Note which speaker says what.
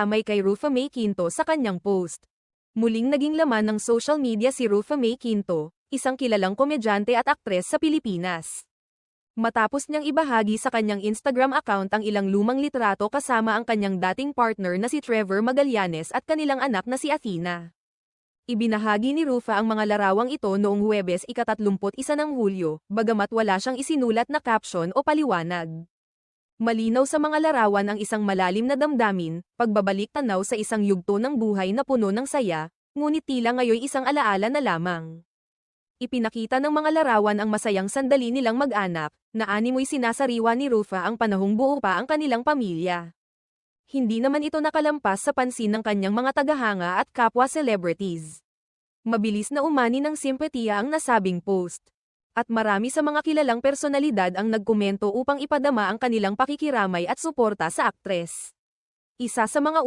Speaker 1: May kay Rufa May Quinto sa kanyang post. Muling naging laman ng social media si Rufa May Quinto, isang kilalang komedyante at aktres sa Pilipinas. Matapos niyang ibahagi sa kanyang Instagram account ang ilang lumang litrato kasama ang kanyang dating partner na si Trevor Magallanes at kanilang anak na si Athena. Ibinahagi ni Rufa ang mga larawang ito noong Huwebes ika-31 ng Hulyo, bagamat wala siyang isinulat na caption o paliwanag. Malinaw sa mga larawan ang isang malalim na damdamin, pagbabalik tanaw sa isang yugto ng buhay na puno ng saya, ngunit tila ngayon isang alaala na lamang. Ipinakita ng mga larawan ang masayang sandali nilang mag-anak, na animoy sinasariwa ni Rufa ang panahong buo pa ang kanilang pamilya. Hindi naman ito nakalampas sa pansin ng kanyang mga tagahanga at kapwa celebrities. Mabilis na umani ng simpatiya ang nasabing post. At marami sa mga kilalang personalidad ang nagkomento upang ipadama ang kanilang pakikiramay at suporta sa aktres. Isa sa mga